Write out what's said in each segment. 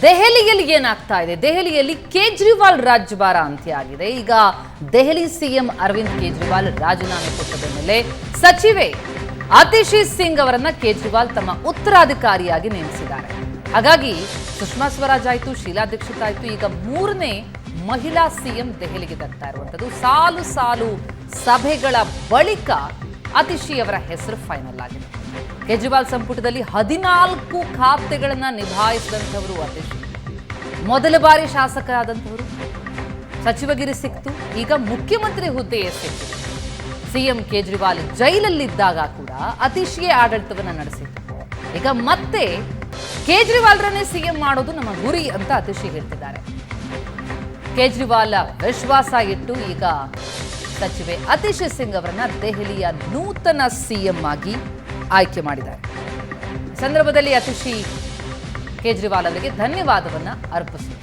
ದೆಹಲಿಯಲ್ಲಿ ಏನಾಗ್ತಾ ಇದೆ? ದೆಹಲಿಯಲ್ಲಿ ಕೇಜ್ರಿವಾಲ್ ರಾಜ್ಯಭಾರ ಅಂತ್ಯ ಆಗಿದೆ. ಈಗ ದೆಹಲಿ ಸಿಎಂ ಅರವಿಂದ್ ಕೇಜ್ರಿವಾಲ್ ರಾಜೀನಾಮೆ ಕೊಟ್ಟ ಮೇಲೆ ಸಚಿವೆ ಆತಿಶಿ ಸಿಂಗ್ ಅವರನ್ನ ಕೇಜ್ರಿವಾಲ್ ತಮ್ಮ ಉತ್ತರಾಧಿಕಾರಿಯಾಗಿ ನೇಮಿಸಿದ್ದಾರೆ. ಹಾಗಾಗಿ ಸುಷ್ಮಾ ಸ್ವರಾಜ್ ಆಯ್ತು, ಶೀಲಾ ದೀಕ್ಷಿತ್ ಆಯ್ತು, ಈಗ ಮೂರನೇ ಮಹಿಳಾ ಸಿಎಂ ದೆಹಲಿಗೆ ಬರ್ತಾ ಇರುವಂಥದ್ದು. ಸಾಲು ಸಾಲು ಸಭೆಗಳ ಬಳಿಕ ಆತಿಶಿ ಅವರ ಹೆಸರು ಫೈನಲ್ ಆಗಿದೆ. ಕೇಜ್ರಿವಾಲ್ ಸಂಪುಟದಲ್ಲಿ 14 ಖಾತೆಗಳನ್ನ ನಿಭಾಯಿಸಿದಂಥವರು ಆತಿಶಿ. ಮೊದಲ ಬಾರಿ ಶಾಸಕರಾದಂಥವರು, ಸಚಿವಗಿರಿ ಸಿಕ್ತು, ಈಗ ಮುಖ್ಯಮಂತ್ರಿ ಹುದ್ದೆಯೇ ಸಿಕ್ಕಿದೆ. ಸಿಎಂ ಕೇಜ್ರಿವಾಲ್ ಜೈಲಲ್ಲಿದ್ದಾಗ ಕೂಡ ಆತಿಶಿಯೇ ಆಡಳಿತವನ್ನ ನಡೆಸಿತ್ತು. ಈಗ ಮತ್ತೆ ಕೇಜ್ರಿವಾಲ್ರನ್ನೇ ಸಿಎಂ ಮಾಡೋದು ನಮ್ಮ ಗುರಿ ಅಂತ ಆತಿಶಿ ಹೇಳ್ತಿದ್ದಾರೆ. ಕೇಜ್ರಿವಾಲ್ ವಿಶ್ವಾಸ ಇಟ್ಟು ಈಗ ಸಚಿವೆ ಆತಿಶಿ ಸಿಂಗ್ ಅವರನ್ನ ದೆಹಲಿಯ ನೂತನ ಸಿಎಂ ಆಗಿ ಆಯ್ಕೆ ಮಾಡಿದ್ದಾರೆ. ಸಂದರ್ಭದಲ್ಲಿ ಆತಿಶಿ ಕೇಜ್ರಿವಾಲ್ ಅವರಿಗೆ ಧನ್ಯವಾದವನ್ನ ಅರ್ಪಿಸಿದರು.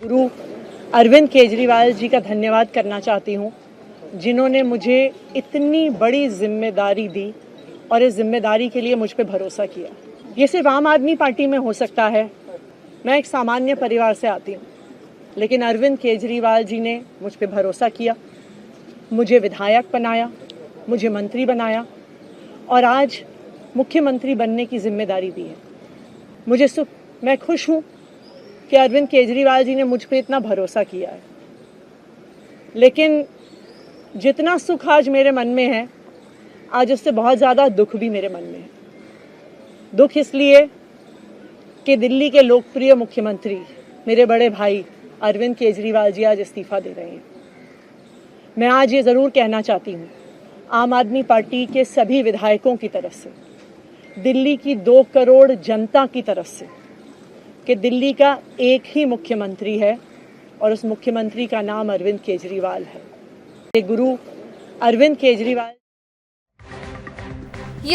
गुरु अरविंद केजरीवाल जी का धन्यवाद करना चाहती हूँ, जिन्होंने मुझे इतनी बड़ी जिम्मेदारी दी और इस जिम्मेदारी के लिए मुझ पे भरोसा किया. ये सिर्फ आम आदमी पार्टी में हो सकता है. मैं एक सामान्य परिवार से आती हूँ, लेकिन अरविंद केजरीवाल जी ने मुझ पे भरोसा किया, मुझे विधायक बनाया, मुझे मंत्री बनाया और आज मुख्यमंत्री बनने की जिम्मेदारी दी है. मैं खुश हूँ कि अरविंद केजरीवाल जी ने मुझ पे इतना भरोसा किया है. लेकिन जितना सुख आज मेरे मन में है, आज उससे बहुत ज़्यादा दुख भी मेरे मन में है. दुख इसलिए कि दिल्ली के लोकप्रिय मुख्यमंत्री मेरे बड़े भाई अरविंद केजरीवाल जी आज इस्तीफ़ा दे रहे हैं. मैं आज ये ज़रूर कहना चाहती हूँ आम आदमी पार्टी के सभी विधायकों की तरफ से, दिल्ली की 2 करोड़ जनता की तरफ से, कि दिल्ली का एक ही मुख्यमंत्री है और उस मुख्यमंत्री का नाम अरविंद केजरीवाल है. ये गुरु अरविंद केजरीवाल.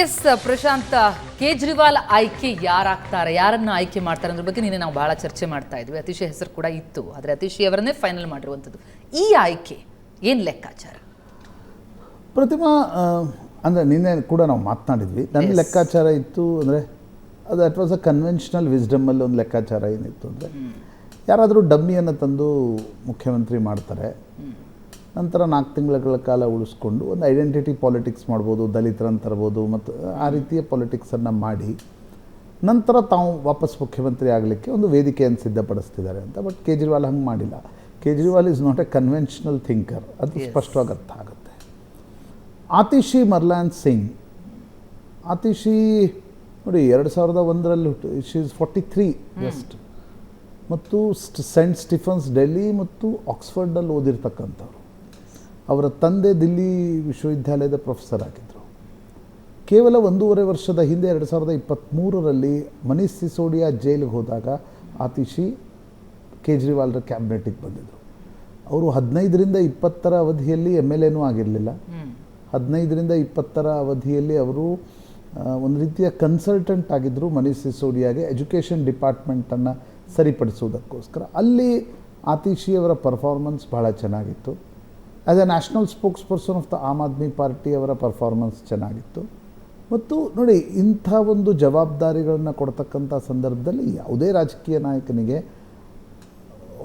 ಎಸ್ ಪ್ರಶಾಂತ್, ಕೇಜ್ರಿವಾಲ್ ಆಯ್ಕೆ ಯಾರಾಗ್ತಾರೆ, ಯಾರನ್ನ ಆಯ್ಕೆ ಮಾಡ್ತಾರೆ ಅನ್ನೋದ್ರ ಬಗ್ಗೆ ನಾವು ಬಹಳ ಚರ್ಚೆ ಮಾಡ್ತಾ ಇದ್ವಿ. ಆತಿಶಿ ಹೆಸರು ಕೂಡ ಇತ್ತು, ಆದರೆ ಆತಿಶಿ ಅವರನ್ನೇ ಫೈನಲ್ ಮಾಡಿರುವಂಥದ್ದು. ಈ ಆಯ್ಕೆ ಏನು ಲೆಕ್ಕಾಚಾರ? ಪ್ರತಿಮಾ, ಅಂದರೆ ನಿನ್ನೆ ಕೂಡ ನಾವು ಮಾತನಾಡಿದ್ವಿ. ನನ್ನ ಲೆಕ್ಕಾಚಾರ ಇತ್ತು ಅಂದರೆ ಅದು ದಟ್ ವಾಸ್ ಅ ಕನ್ವೆನ್ಷನಲ್ ವಿಸ್ಡಮಲ್ಲಿ ಒಂದು ಲೆಕ್ಕಾಚಾರ ಏನಿತ್ತು ಅಂದರೆ, ಯಾರಾದರೂ ಡಮ್ಮಿಯನ್ನು ತಂದು ಮುಖ್ಯಮಂತ್ರಿ ಮಾಡ್ತಾರೆ, ನಂತರ 4 ತಿಂಗಳ ಕಾಲ ಉಳಿಸ್ಕೊಂಡು ಒಂದು ಐಡೆಂಟಿಟಿ ಪಾಲಿಟಿಕ್ಸ್ ಮಾಡ್ಬೋದು, ದಲಿತರನ್ನು ತರ್ಬೋದು, ಮತ್ತು ಆ ರೀತಿಯ ಪಾಲಿಟಿಕ್ಸನ್ನು ಮಾಡಿ ನಂತರ ತಾವು ವಾಪಸ್ ಮುಖ್ಯಮಂತ್ರಿ ಆಗಲಿಕ್ಕೆ ಒಂದು ವೇದಿಕೆಯನ್ನು ಸಿದ್ಧಪಡಿಸ್ತಿದ್ದಾರೆ ಅಂತ. ಬಟ್ ಕೇಜ್ರಿವಾಲ್ ಹಂಗೆ ಮಾಡಿಲ್ಲ. Kejriwal is not A conventional thinker, ಅದು ಸ್ಪಷ್ಟವಾಗಿ ಅರ್ಥ ಆಗುತ್ತೆ. ಆತಿಶಿ ಮರ್ಲಾನ್ ಸಿಂಗ್, ಆತಿಶಿ ನೋಡಿ 2001ರಲ್ಲಿ ಹುಟ್ಟು, ಶಿ ಈಸ್ 43 ಜಸ್ಟ್, ಮತ್ತು ಸೆಂಟ್ ಸ್ಟಿಫನ್ಸ್ ಡೆಲ್ಲಿ ಮತ್ತು ಆಕ್ಸ್ಫರ್ಡಲ್ಲಿ ಓದಿರ್ತಕ್ಕಂಥವ್ರು. ಅವರ ತಂದೆ ದಿಲ್ಲಿ ವಿಶ್ವವಿದ್ಯಾಲಯದ ಪ್ರೊಫೆಸರ್ ಆಗಿದ್ದರು. ಕೇವಲ 1.5 ವರ್ಷದ ಹಿಂದೆ 2023ರಲ್ಲಿ ಮನೀಶ್ ಸಿಸೋಡಿಯಾ ಜೈಲಿಗೆ ಹೋದಾಗ ಆತಿಶಿ ಕೇಜ್ರಿವಾಲ್ರ ಕ್ಯಾಬಿನೆಟಿಗೆ ಬಂದಿದ್ದರು. ಅವರು 15ರಿಂದ 20 ಅವಧಿಯಲ್ಲಿ MLAನೂ ಆಗಿರಲಿಲ್ಲ. 15ರಿಂದ 20 ಅವಧಿಯಲ್ಲಿ ಅವರು ಒಂದು ರೀತಿಯ ಕನ್ಸಲ್ಟೆಂಟ್ ಆಗಿದ್ದರು ಮನೀಶ್ ಸಿಸೋಡಿಯಾಗೆ ಎಜುಕೇಷನ್ ಡಿಪಾರ್ಟ್ಮೆಂಟನ್ನು ಸರಿಪಡಿಸುವುದಕ್ಕೋಸ್ಕರ. ಅಲ್ಲಿ ಆತಿಶಿಯವರ ಪರ್ಫಾರ್ಮೆನ್ಸ್ ಭಾಳ ಚೆನ್ನಾಗಿತ್ತು. As A national spokes person of the Aam Aadmi party ಅವರ ಪರ್ಫಾರ್ಮೆನ್ಸ್ ಚೆನ್ನಾಗಿತ್ತು. ಮತ್ತು ನೋಡಿ, ಇಂಥ ಒಂದು ಜವಾಬ್ದಾರಿಗಳನ್ನು ಕೊಡ್ತಕ್ಕಂಥ ಸಂದರ್ಭದಲ್ಲಿ ಯಾವುದೇ ರಾಜಕೀಯ ನಾಯಕನಿಗೆ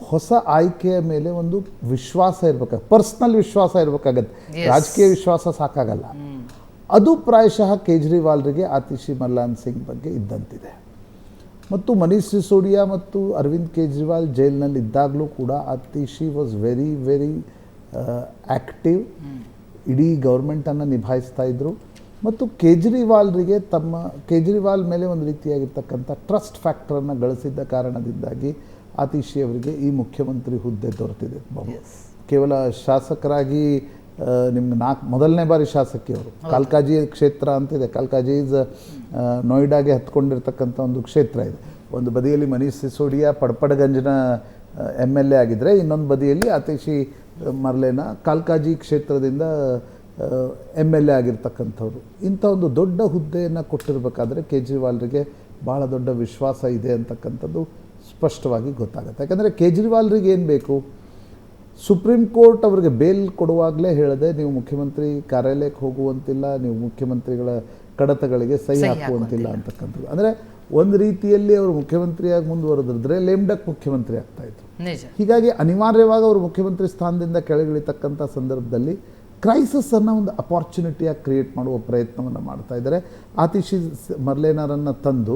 ಹೊಸ ಆಯ್ಕೆಯ ಮೇಲೆ ಒಂದು ವಿಶ್ವಾಸ ಇರಬೇಕಾಗುತ್ತೆ, ಪರ್ಸ್ನಲ್ ವಿಶ್ವಾಸ ಇರಬೇಕಾಗತ್ತೆ. ರಾಜಕೀಯ ವಿಶ್ವಾಸ ಸಾಕಾಗಲ್ಲ. ಅದು ಪ್ರಾಯಶಃ ಕೇಜ್ರಿವಾಲ್ರಿಗೆ ಆತಿಶಿ ಮರ್ಲಾನ್ ಸಿಂಗ್ ಬಗ್ಗೆ ಇದ್ದಂತಿದೆ. ಮತ್ತು ಮನೀಶ್ ಸಿಸೋಡಿಯಾ ಮತ್ತು ಅರವಿಂದ್ ಕೇಜ್ರಿವಾಲ್ ಜೈಲಿನಲ್ಲಿ ಇದ್ದಾಗಲೂ ಕೂಡ Atishi was very very active. ಇಡೀ ಗೌರ್ಮೆಂಟನ್ನು ನಿಭಾಯಿಸ್ತಾ ಇದ್ದರು. ಮತ್ತು ಕೇಜ್ರಿವಾಲ್ ಮೇಲೆ ಒಂದು ರೀತಿಯಾಗಿರ್ತಕ್ಕಂಥ ಟ್ರಸ್ಟ್ ಫ್ಯಾಕ್ಟರನ್ನು ಗಳಿಸಿದ್ದ ಕಾರಣದಿಂದಾಗಿ ಆತಿಶಿ ಅವರಿಗೆ ಈ ಮುಖ್ಯಮಂತ್ರಿ ಹುದ್ದೆ ದೊರೆತಿದೆ. ಕೇವಲ ಶಾಸಕರಾಗಿ ನಿಮ್ಗೆ ಮೊದಲನೇ ಬಾರಿ ಶಾಸಕಿಯವರು. ಕಾಲ್ಕಾಜಿ ಕ್ಷೇತ್ರ ಅಂತಿದೆ. ಕಾಲ್ಕಾಜಿ ಈಸ್ ನೋಯ್ಡಾಗೆ ಹತ್ಕೊಂಡಿರ್ತಕ್ಕಂಥ ಒಂದು ಕ್ಷೇತ್ರ ಇದೆ. ಒಂದು ಬದಿಯಲ್ಲಿ ಮನೀಶ್ ಸಿಸೋಡಿಯಾ ಪಡ್ಪಡಗಂಜ್ನ MLA ಆಗಿದ್ದರೆ, ಇನ್ನೊಂದು ಬದಿಯಲ್ಲಿ ಆತಿಶಿ ಮರ್ಲೇನ ಕಾಲ್ಕಾಜಿ ಕ್ಷೇತ್ರದಿಂದ MLA ಆಗಿರ್ತಕ್ಕಂಥವ್ರು. ಇಂಥ ಒಂದು ದೊಡ್ಡ ಹುದ್ದೆಯನ್ನು ಕೊಟ್ಟಿರಬೇಕಾದ್ರೆ ಕೇಜ್ರಿವಾಲ್ರಿಗೆ ಭಾಳ ದೊಡ್ಡ ವಿಶ್ವಾಸ ಇದೆ ಅಂತಕ್ಕಂಥದ್ದು ಸ್ಪಷ್ಟವಾಗಿ ಗೊತ್ತಾಗುತ್ತೆ. ಯಾಕಂದರೆ ಕೇಜ್ರಿವಾಲ್ರಿಗೆ ಏನು ಬೇಕು, ಸುಪ್ರೀಂ ಕೋರ್ಟ್ ಅವರಿಗೆ ಬೇಲ್ ಕೊಡುವಾಗಲೇ ಹೇಳಿದೆ, ನೀವು ಮುಖ್ಯಮಂತ್ರಿ ಕಾರ್ಯಾಲಯಕ್ಕೆ ಹೋಗುವಂತಿಲ್ಲ, ನೀವು ಮುಖ್ಯಮಂತ್ರಿಗಳ ಕಡತಗಳಿಗೆ ಸಹಿ ಹಾಕುವಂತಿಲ್ಲ ಅಂತಕ್ಕಂಥದ್ದು. ಅಂದರೆ ಒಂದು ರೀತಿಯಲ್ಲಿ ಅವರು ಮುಖ್ಯಮಂತ್ರಿಯಾಗಿ ಮುಂದುವರೆದಿದ್ರೆ ಲೇಮ್ಡಕ್ ಮುಖ್ಯಮಂತ್ರಿ ಆಗ್ತಾಯಿದ್ರು. ಹೀಗಾಗಿ ಅನಿವಾರ್ಯವಾಗಿ ಅವರು ಮುಖ್ಯಮಂತ್ರಿ ಸ್ಥಾನದಿಂದ ಕೆಳಗಿಳಿತಕ್ಕಂಥ ಸಂದರ್ಭದಲ್ಲಿ ಕ್ರೈಸಿಸನ್ನು ಒಂದು ಅಪಾರ್ಚುನಿಟಿಯಾಗಿ ಕ್ರಿಯೇಟ್ ಮಾಡುವ ಪ್ರಯತ್ನವನ್ನು ಮಾಡ್ತಾ ಇದ್ದಾರೆ. ಆತಿಶಿ ಮರ್ಲೇನಾರನ್ನು ತಂದು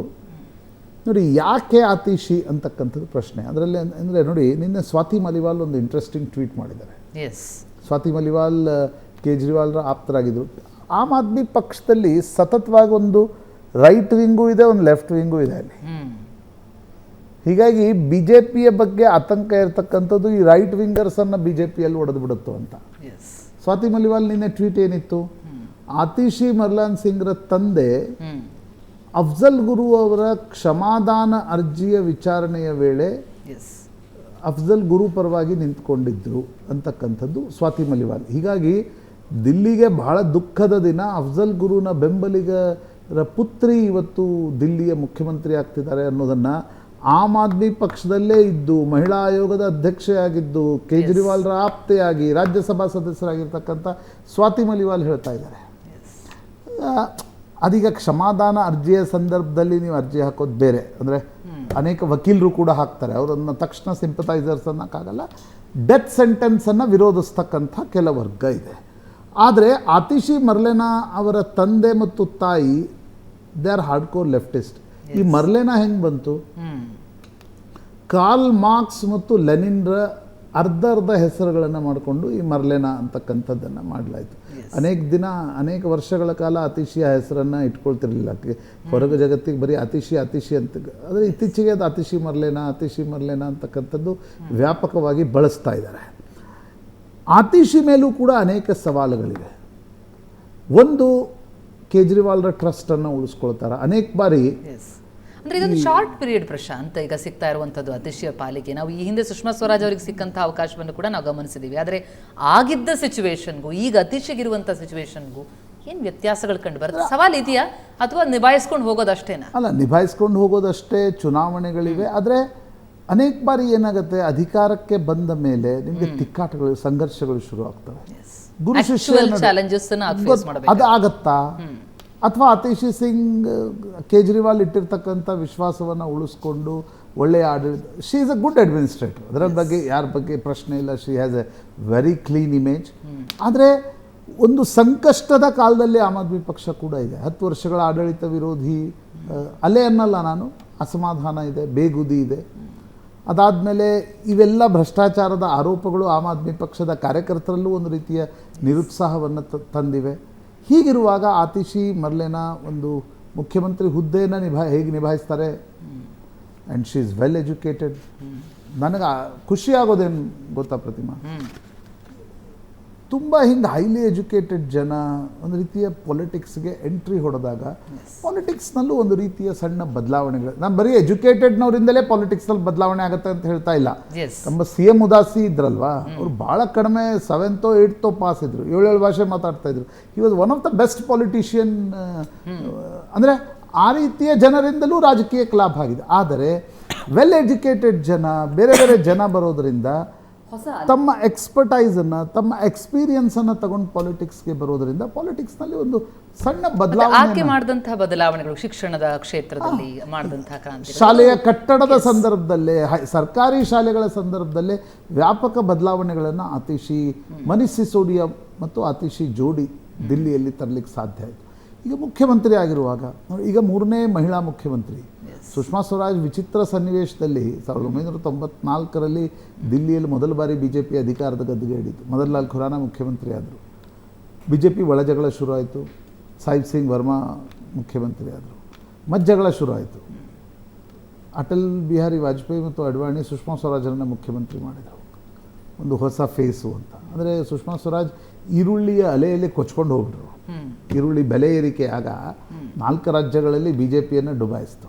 ನೋಡಿ, ಯಾಕೆ ಆತಿಶಿ ಅಂತಕ್ಕಂಥದ್ದು ಪ್ರಶ್ನೆ. ಅದರಲ್ಲಿ ಅಂದರೆ ನೋಡಿ, ನಿನ್ನೆ ಸ್ವಾತಿ ಮಲಿವಾಲ್ ಒಂದು ಇಂಟ್ರೆಸ್ಟಿಂಗ್ ಟ್ವೀಟ್ ಮಾಡಿದ್ದಾರೆ. ಸ್ವಾತಿ ಮಲಿವಾಲ್ ಕೇಜ್ರಿವಾಲ್ರ ಆಪ್ತರಾಗಿದ್ದರು. ಆಮ್ ಆದ್ಮಿ ಪಕ್ಷದಲ್ಲಿ ಸತತವಾಗಿ ಒಂದು ರೈಟ್ ವಿಂಗೂ ಇದೆ, ಒಂದು ಲೆಫ್ಟ್ ವಿಂಗೂ ಇದೆ ಅಲ್ಲಿ. ಹೀಗಾಗಿ ಬಿ ಜೆ ಪಿಯ ಬಗ್ಗೆ ಆತಂಕ ಇರತಕ್ಕಂಥದ್ದು ಈ ರೈಟ್ ವಿಂಗರ್ಸನ್ನು ಬಿ ಜೆ ಪಿಯಲ್ಲಿ ಒಡೆದು ಬಿಡುತ್ತೋ ಅಂತ. ಸ್ವಾತಿ ಮಲಿವಾಲ್ ನಿನ್ನೆ ಟ್ವೀಟ್ ಏನಿತ್ತು, ಆತಿಶಿ ಮರ್ಲಾನ್ ಸಿಂಗ್ರ ತಂದೆ ಅಫ್ಜಲ್ ಗುರು ಅವರ ಕ್ಷಮಾದಾನ ಅರ್ಜಿಯ ವಿಚಾರಣೆಯ ವೇಳೆ ಅಫ್ಜಲ್ ಗುರು ಪರವಾಗಿ ನಿಂತ್ಕೊಂಡಿದ್ರು ಅಂತಕ್ಕಂಥದ್ದು ಸ್ವಾತಿ ಮಲಿವಾಲ್. ಹೀಗಾಗಿ ದಿಲ್ಲಿಗೆ ಬಹಳ ದುಃಖದ ದಿನ. ಅಫ್ಜಲ್ ಗುರುನ ಬೆಂಬಲಿಗರ ಪುತ್ರಿ ಇವತ್ತು ದಿಲ್ಲಿಯ ಮುಖ್ಯಮಂತ್ರಿ ಆಗ್ತಿದ್ದಾರೆ ಅನ್ನೋದನ್ನು ಆಮ್ ಆದ್ಮಿ ಪಕ್ಷದಲ್ಲೇ ಇದ್ದು, ಮಹಿಳಾ ಆಯೋಗದ ಅಧ್ಯಕ್ಷೆಯಾಗಿದ್ದು, ಕೇಜ್ರಿವಾಲ್ರ ಆಪ್ತೆಯಾಗಿ ರಾಜ್ಯಸಭಾ ಸದಸ್ಯರಾಗಿರ್ತಕ್ಕಂಥ ಸ್ವಾತಿ ಮಲಿವಾಲ್ ಹೇಳ್ತಾ ಇದ್ದಾರೆ. ಅದೀಗ ಕ್ಷಮಾದಾನ ಅರ್ಜಿಯ ಸಂದರ್ಭದಲ್ಲಿ ನೀವು ಅರ್ಜಿ ಹಾಕೋದು ಬೇರೆ, ಅಂದರೆ ಅನೇಕ ವಕೀಲರು ಕೂಡ ಹಾಕ್ತಾರೆ, ಅವರನ್ನು ತಕ್ಷಣ ಸಿಂಪತೈಸರ್ಸ್ ಅನ್ನೋಕ್ಕಾಗಲ್ಲ. ಡೆತ್ ಸೆಂಟೆನ್ಸನ್ನು ವಿರೋಧಿಸ್ತಕ್ಕಂಥ ಕೆಲ ವರ್ಗ ಇದೆ. ಆದರೆ ಆತಿಶಿ ಮರ್ಲೇನಾ ಅವರ ತಂದೆ ಮತ್ತು ತಾಯಿ ದೇ ಆರ್ ಹಾರ್ಡ್ಕೋರ್ ಲೆಫ್ಟಿಸ್ಟ್. ಈ ಮರ್ಲೇನಾ ಹೆಂಗೆ ಬಂತು? ಕಾರ್ಲ್ ಮಾರ್ಕ್ಸ್ ಮತ್ತು ಲೆನಿನ್ರ ಅರ್ಧ ಹೆಸರುಗಳನ್ನು ಮಾಡಿಕೊಂಡು ಈ ಮರ್ಲೇನಾ ಅಂತಕ್ಕಂಥದ್ದನ್ನು ಮಾಡಲಾಯಿತು. ಅನೇಕ ವರ್ಷಗಳ ಕಾಲ ಆತಿಶಿಯ ಹೆಸರನ್ನು ಇಟ್ಕೊಳ್ತಿರಲಿಲ್ಲ. ಹೊರಗ ಜಗತ್ತಿಗೆ ಬರೀ ಆತಿಶಿ ಅಂತ. ಆದರೆ ಇತ್ತೀಚೆಗೆ ಅದು ಆತಿಶಿ ಮರ್ಲೇನಾ ಅಂತಕ್ಕಂಥದ್ದು ವ್ಯಾಪಕವಾಗಿ ಬಳಸ್ತಾ ಇದ್ದಾರೆ. ಆತಿಶಿ ಮೇಲೂ ಕೂಡ ಅನೇಕ ಸವಾಲುಗಳಿವೆ. ಒಂದು, ಕೇಜ್ರಿವಾಲ್ರ ಟ್ರಸ್ಟನ್ನು ಉಳಿಸ್ಕೊಳ್ತಾರೆ. ಅನೇಕ ಬಾರಿ ಅಂದ್ರೆ ಇದೊಂದು ಶಾರ್ಟ್ ಪೀರಿಯಡ್ ಪ್ರಶಾಂತ್ ಈಗ ಸಿಗ್ತಾ ಇರುವಂಥದ್ದು ಅತಿಶಯ ಪಾಲಿಗೆ. ನಾವು ಈ ಹಿಂದೆ ಸುಷ್ಮಾ ಸ್ವರಾಜ್ ಅವರಿಗೆ ಸಿಕ್ಕಂಥ ಅವಕಾಶವನ್ನು ಕೂಡ ನಾವು ಗಮನಿಸಿದ್ದೀವಿ. ಆದರೆ ಆಗಿದ್ದ ಸಿಚುವೇಶನ್ಗೂ ಈಗ ಅತಿಶಿಗಿರುವಂಥ ಸಿಚುವೇಶನ್ಗೂ ಏನು ವ್ಯತ್ಯಾಸಗಳು ಕಂಡು ಬರುತ್ತೆ? ಸವಾಲು ಇದೆಯಾ ಅಥವಾ ನಿಭಾಯಿಸ್ಕೊಂಡು ಹೋಗೋದಷ್ಟೇನಾ? ಅಲ್ಲ, ನಿಭಾಯಿಸ್ಕೊಂಡು ಹೋಗೋದಷ್ಟೇ. ಚುನಾವಣೆಗಳಿವೆ. ಆದರೆ ಅನೇಕ ಬಾರಿ ಏನಾಗುತ್ತೆ, ಅಧಿಕಾರಕ್ಕೆ ಬಂದ ಮೇಲೆ ನಿಮಗೆ ತಿಕ್ಕಾಟಗಳು, ಸಂಘರ್ಷಗಳು ಶುರು ಆಗ್ತವೆ. ಗುರು ಶಿಷ್ಯ ಅದು ಆಗತ್ತಾ? ಅಥವಾ ಆತಿಶಿ ಸಿಂಗ್ ಕೇಜ್ರಿವಾಲ್ ಇಟ್ಟಿರ್ತಕ್ಕಂಥ ವಿಶ್ವಾಸವನ್ನು ಉಳಿಸ್ಕೊಂಡು ಒಳ್ಳೆಯ ಆಡಳಿತ, she is a good administrator, ಅದರ ಬಗ್ಗೆ ಯಾರ ಬಗ್ಗೆ ಪ್ರಶ್ನೆ ಇಲ್ಲ. She has A very clean image. ಆದರೆ ಒಂದು ಸಂಕಷ್ಟದ ಕಾಲದಲ್ಲಿ ಆಮ್ ಆದ್ಮಿ ಪಕ್ಷ ಕೂಡ ಇದೆ. 10 ವರ್ಷಗಳ ಆಡಳಿತ ವಿರೋಧಿ ಅಲೆ ಅನ್ನಲ್ಲ ನಾನು, ಅಸಮಾಧಾನ ಇದೆ, ಬೇಗುದಿ ಇದೆ. ಅದಾದಮೇಲೆ ಇವೆಲ್ಲ ಭ್ರಷ್ಟಾಚಾರದ ಆರೋಪಗಳು ಆಮ್ ಆದ್ಮಿ ಪಕ್ಷದ ಕಾರ್ಯಕರ್ತರಲ್ಲೂ ಒಂದು ರೀತಿಯ ನಿರುತ್ಸಾಹವನ್ನು ತಂದಿವೆ. ಹೀಗಿರುವಾಗ ಆತಿಶಿ ಮರ್ಲೇನಾ ಒಂದು ಮುಖ್ಯಮಂತ್ರಿ ಹುದ್ದೆಯನ್ನು ಹೇಗೆ ನಿಭಾಯಿಸ್ತಾರೆ? And she is well educated. ನನಗೆ ಖುಷಿಯಾಗೋದೇನು ಗೊತ್ತಾ ಪ್ರತಿಮಾ, ತುಂಬ ಹಿಂಗೆ ಹೈಲಿ ಎಜುಕೇಟೆಡ್ ಜನ ಒಂದು ರೀತಿಯ ಪೊಲಿಟಿಕ್ಸ್ಗೆ ಎಂಟ್ರಿ ಹೊಡೆದಾಗ ಪಾಲಿಟಿಕ್ಸ್ನಲ್ಲೂ ಒಂದು ರೀತಿಯ ಸಣ್ಣ ಬದಲಾವಣೆಗಳು. ನಾನು ಬರೀ ಎಜುಕೇಟೆಡ್ನವರಿಂದಲೇ ಪಾಲಿಟಿಕ್ಸ್ನಲ್ಲಿ ಬದಲಾವಣೆ ಆಗುತ್ತೆ ಅಂತ ಹೇಳ್ತಾ ಇಲ್ಲ. ನಮ್ಮ CM ಉದಾಸಿ ಇದ್ರಲ್ವಾ, ಅವರು ಭಾಳ ಕಡಿಮೆ 7th or 8th ಪಾಸ್ ಇದ್ರು, 7 ಭಾಷೆ ಮಾತಾಡ್ತಾ ಇದ್ರು. He was one of the best politician. ಅಂದರೆ ಆ ರೀತಿಯ ಜನರಿಂದಲೂ ರಾಜಕೀಯಕ್ಕೆ ಲಾಭ ಆಗಿದೆ. ಆದರೆ ವೆಲ್ ಎಜುಕೇಟೆಡ್ ಜನ, ಬೇರೆ ಬೇರೆ ಜನ ಬರೋದರಿಂದ ತಮ್ಮ ಎಕ್ಸ್ಪರ್ಟೈಸನ್ನು, ತಮ್ಮ ಎಕ್ಸ್ಪೀರಿಯನ್ಸನ್ನು ತಗೊಂಡು ಪಾಲಿಟಿಕ್ಸ್ಗೆ ಬರೋದರಿಂದ ಪಾಲಿಟಿಕ್ಸ್ನಲ್ಲಿ ಒಂದು ಸಣ್ಣ ಬದಲಾವಣೆ ಮಾಡಿದಂತಹ ಬದಲಾವಣೆಗಳು, ಶಿಕ್ಷಣದ ಕ್ಷೇತ್ರದಲ್ಲಿ ಮಾಡಿದಂತಹ ಕ್ರಾಂತಿ, ಶಾಲೆಯ ಕಟ್ಟಡದ ಸಂದರ್ಭದಲ್ಲೇ, ಸರ್ಕಾರಿ ಶಾಲೆಗಳ ಸಂದರ್ಭದಲ್ಲೇ ವ್ಯಾಪಕ ಬದಲಾವಣೆಗಳನ್ನು ಆತಿಶಿ, ಮನೀಶ್ ಸಿಸೋಡಿಯಾ ಮತ್ತು ಆತಿಶಿ ಜೋಡಿ ದಿಲ್ಲಿಯಲ್ಲಿ ತರಲಿಕ್ಕೆ ಸಾಧ್ಯ ಆಯಿತು. ಈಗ ಮುಖ್ಯಮಂತ್ರಿ ಆಗಿರುವಾಗ, ಈಗ 3ನೇ ಮಹಿಳಾ ಮುಖ್ಯಮಂತ್ರಿ ಸುಷ್ಮಾ ಸ್ವರಾಜ್ ವಿಚಿತ್ರ ಸನ್ನಿವೇಶದಲ್ಲಿ 1994ರಲ್ಲಿ ದಿಲ್ಲಿಯಲ್ಲಿ ಮೊದಲ ಬಾರಿ BJP ಅಧಿಕಾರದ ಗದ್ದುಗೆ ಹಿಡಿತು. ಮದನ್ಲಾಲ್ ಖುರಾನ ಮುಖ್ಯಮಂತ್ರಿ ಆದರು. BJP ಒಳಜಗಳ ಶುರು ಆಯಿತು. ಸಾಹಿಬ್ ಸಿಂಗ್ ವರ್ಮಾ ಮುಖ್ಯಮಂತ್ರಿ ಆದರು. ಮಜ್ಜಗಳ ಶುರು ಆಯಿತು. ಅಟಲ್ ಬಿಹಾರಿ ವಾಜಪೇಯಿ ಮತ್ತು ಅಡ್ವಾಣಿ ಸುಷ್ಮಾ ಸ್ವರಾಜರನ್ನು ಮುಖ್ಯಮಂತ್ರಿ ಮಾಡಿದರು. ಒಂದು ಹೊಸ ಫೇಸು ಅಂತ. ಅಂದರೆ ಸುಷ್ಮಾ ಸ್ವರಾಜ್ ಈರುಳ್ಳಿಯ ಅಲೆಯಲ್ಲಿ ಕೊಚ್ಕೊಂಡು ಹೋಗ್ಬಿಟ್ರು. ಈರುಳ್ಳಿ ಬೆಲೆ ಏರಿಕೆ ಆಗ 4 ರಾಜ್ಯಗಳಲ್ಲಿ BJPಯನ್ನು ಡುಬಾಯಿಸ್ತು.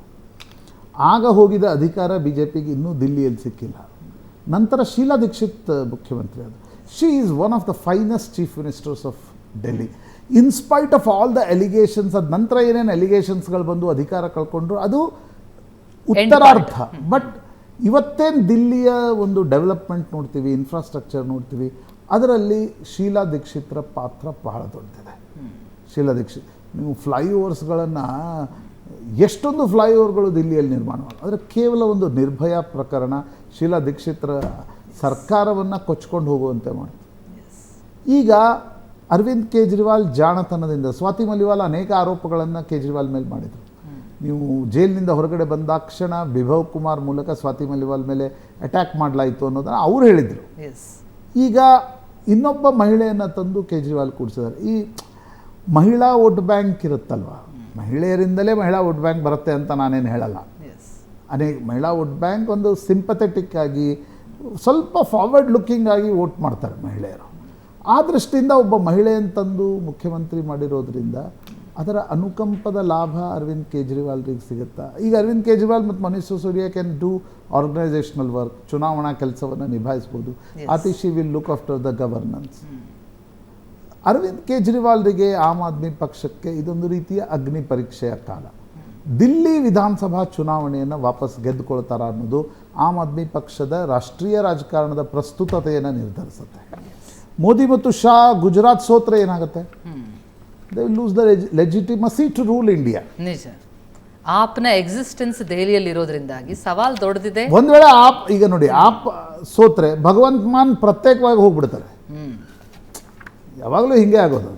ಆಗ ಹೋಗಿದ ಅಧಿಕಾರ BJPಗೆ ಇನ್ನೂ ದಿಲ್ಲಿಯಲ್ಲಿ ಸಿಕ್ಕಿಲ್ಲ. ನಂತರ ಶೀಲಾ ದೀಕ್ಷಿತ್ ಮುಖ್ಯಮಂತ್ರಿ ಆದರು. She is one of the finest chief ministers of Delhi. In spite of all the allegations, ಅದ ನಂತರ ಏನೇನು ಎಲಿಗೇಷನ್ಸ್ಗಳು ಬಂದು ಅಧಿಕಾರ ಕಳ್ಕೊಂಡ್ರು ಅದು ಉತ್ತರಾರ್ಧ. ಬಟ್ ಇವತ್ತೇನು ದಿಲ್ಲಿಯ ಒಂದು ಡೆವಲಪ್ಮೆಂಟ್ ನೋಡ್ತೀವಿ, ಇನ್ಫ್ರಾಸ್ಟ್ರಕ್ಚರ್ ನೋಡ್ತೀವಿ, ಅದರಲ್ಲಿ ಶೀಲಾ ದೀಕ್ಷಿತ್ರ ಪಾತ್ರ ಬಹಳ ದೊಡ್ಡದಿದೆ. ಶೀಲಾ ದೀಕ್ಷಿತ್, ನೀವು ಫ್ಲೈಓವರ್ಸ್ಗಳನ್ನು ಎಷ್ಟೊಂದು ಫ್ಲೈಓವರ್ಗಳು ದಿಲ್ಲಿಯಲ್ಲಿ ನಿರ್ಮಾಣ ಮಾಡಿ, ಆದರೆ ಕೇವಲ ಒಂದು ನಿರ್ಭಯ ಪ್ರಕರಣ ಶೀಲಾ ದೀಕ್ಷಿತ್ರ ಸರ್ಕಾರವನ್ನು ಕೊಚ್ಕೊಂಡು ಹೋಗುವಂತೆ ಮಾಡಿತು. ಈಗ ಅರವಿಂದ್ ಕೇಜ್ರಿವಾಲ್ ಜಾಣತನದಿಂದ, ಸ್ವಾತಿ ಮಲಿವಾಲ್ ಅನೇಕ ಆರೋಪಗಳನ್ನು ಕೇಜ್ರಿವಾಲ್ ಮೇಲೆ ಮಾಡಿದರು. ನೀವು ಜೈಲಿನಿಂದ ಹೊರಗಡೆ ಬಂದಾಕ್ಷಣ ಬಿಭವ್ ಕುಮಾರ್ ಮೂಲಕ ಸ್ವಾತಿ ಮಲಿವಾಲ್ ಮೇಲೆ ಅಟ್ಯಾಕ್ ಮಾಡಲಾಯಿತು ಅನ್ನೋದನ್ನು ಅವ್ರು ಹೇಳಿದರು. ಈಗ ಇನ್ನೊಬ್ಬ ಮಹಿಳೆಯನ್ನು ತಂದು ಕೇಜ್ರಿವಾಲ್ ಕೂಡಿಸಿದ್ದಾರೆ. ಈ ಮಹಿಳಾ ವೋಟ್ ಬ್ಯಾಂಕ್ ಇರುತ್ತಲ್ವ, ಮಹಿಳೆಯರಿಂದಲೇ ಮಹಿಳಾ ವೋಟ್ ಬ್ಯಾಂಕ್ ಬರುತ್ತೆ ಅಂತ ನಾನೇನು ಹೇಳಲ್ಲ. ಅನೇಕ ಮಹಿಳಾ ವೋಟ್ ಬ್ಯಾಂಕ್ ಒಂದು ಸಿಂಪಥೆಟಿಕ್ ಆಗಿ, ಸ್ವಲ್ಪ ಫಾರ್ವರ್ಡ್ ಲುಕ್ಕಿಂಗ್ ಆಗಿ ವೋಟ್ ಮಾಡ್ತಾರೆ ಮಹಿಳೆಯರು. ಆ ದೃಷ್ಟಿಯಿಂದ ಒಬ್ಬ ಮಹಿಳೆಯನ್ನು ತಂದು ಮುಖ್ಯಮಂತ್ರಿ ಮಾಡಿರೋದ್ರಿಂದ ಅದರ ಅನುಕಂಪದ ಲಾಭ ಅರವಿಂದ್ ಕೇಜ್ರಿವಾಲ್ರಿಗೆ ಸಿಗುತ್ತಾ? ಈಗ ಅರವಿಂದ್ ಕೇಜ್ರಿವಾಲ್ ಮತ್ತು Manish Sisodia can do organisational work, ಚುನಾವಣಾ ಕೆಲಸವನ್ನು ನಿಭಾಯಿಸ್ಬೋದು. Atishi will look after the governance. Arvind ಕೇಜ್ರಿವಾಲ್ರಿಗೆ, ಆಮ್ ಆದ್ಮಿ ಪಕ್ಷಕ್ಕೆ ಇದೊಂದು ರೀತಿಯ ಅಗ್ನಿ ಪರೀಕ್ಷೆಯ ಕಾಲ. ದಿಲ್ಲಿ ವಿಧಾನಸಭಾ ಚುನಾವಣೆಯನ್ನು ವಾಪಸ್ ಗೆದ್ದುಕೊಳ್ತಾರ ಅನ್ನೋದು ಆಮ್ ಆದ್ಮಿ ಪಕ್ಷದ ರಾಷ್ಟ್ರೀಯ ರಾಜಕಾರಣದ ಪ್ರಸ್ತುತತೆಯನ್ನು ನಿರ್ಧರಿಸುತ್ತೆ. ಮೋದಿ ಮತ್ತು ಶಾ ಗುಜರಾತ್ ಸೋತ್ರೆ ಏನಾಗುತ್ತೆ? They will lose the legitimacy to rule India. ನಿಜ, ಆಪ್ನ ಎಕ್ಸಿಸ್ಟೆನ್ಸ್ ದೆಹಲಿಯಲ್ಲಿ ಇರೋದ್ರಿಂದಾಗಿ ಸವಾಲ್ ದೊಡ್ಡದಿದೆ. ಒಂದು ವೇಳೆ ಆಪ್, ಈಗ ನೋಡಿ, ಆಪ್ ಸೋತ್ರೆ ಭಗವಂತ್ ಮಾನ್ ಪ್ರತ್ಯೇಕವಾಗಿ ಹೋಗ್ಬಿಡ್ತಾರೆ. ಯಾವಾಗಲೂ ಹಿಂಗೆ ಆಗೋದು.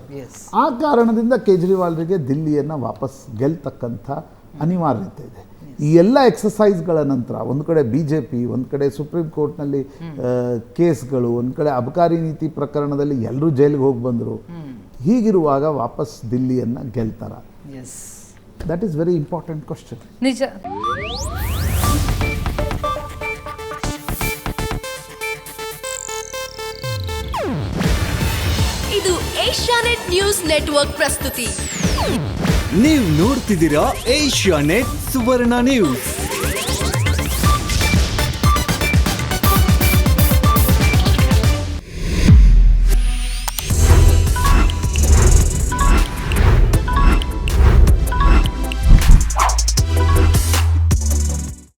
ಆ ಕಾರಣದಿಂದ ಕೇಜ್ರಿವಾಲ್ರಿಗೆ ದಿಲ್ಲಿಯನ್ನು ವಾಪಸ್ ಗೆಲ್ತಕ್ಕಂಥ ಅನಿವಾರ್ಯತೆ ಇದೆ. ಈ ಎಲ್ಲ ಎಕ್ಸಸೈಸ್ಗಳ ನಂತರ ಒಂದು ಕಡೆ BJP, ಒಂದು ಕಡೆ ಸುಪ್ರೀಂ ಕೋರ್ಟ್ನಲ್ಲಿ ಕೇಸ್ಗಳು, ಒಂದು ಕಡೆ ಅಬಕಾರಿ ನೀತಿ ಪ್ರಕರಣದಲ್ಲಿ ಎಲ್ಲರೂ ಜೈಲಿಗೆ ಹೋಗಿ ಬಂದರು. ಹೀಗಿರುವಾಗ ವಾಪಸ್ ದಿಲ್ಲಿಯನ್ನು ಗೆಲ್ತಾರ? That is very important question. ನಿಜ. ಇದು ಏಷ್ಯಾನೆಟ್ ನ್ಯೂಸ್ ನೆಟ್ವರ್ಕ್ ಪ್ರಸ್ತುತಿ. ನೀವು ನೋಡ್ತಿದ್ದೀರಾ ಏಷ್ಯಾನೆಟ್ ಸುವರ್ಣ ನ್ಯೂಸ್.